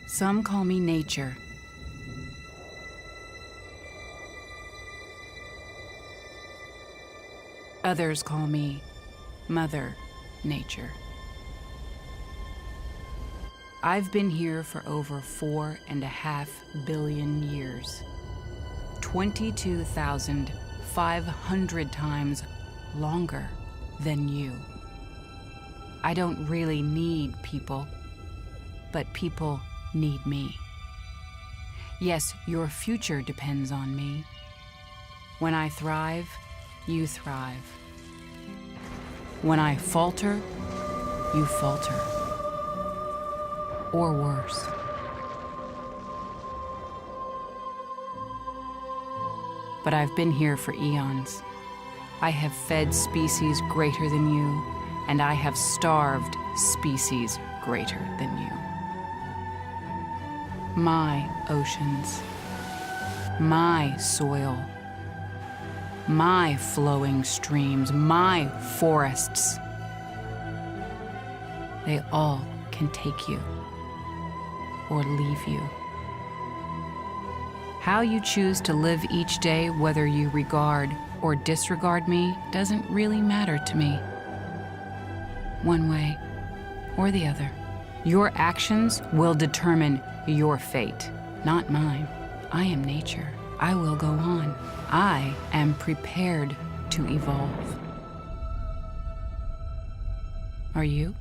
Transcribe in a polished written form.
Some call me nature. Others call me Mother Nature. I've been here for over 4.5 billion years, 22,500 times longer than you. I don't really need people, but people need me. Yes, your future depends on me. When I thrive, you thrive. When I falter, you falter. Or worse. But I've been here for eons. I have fed species greater than you, and I have starved species greater than you. My oceans, my soil, my flowing streams, my forests, they all can take you or leave you. How you choose to live each day, whether you regard or disregard me, doesn't really matter to me. One way or the other. Your actions will determine your fate, not mine. I am nature. I will go on. I am prepared to evolve. Are you?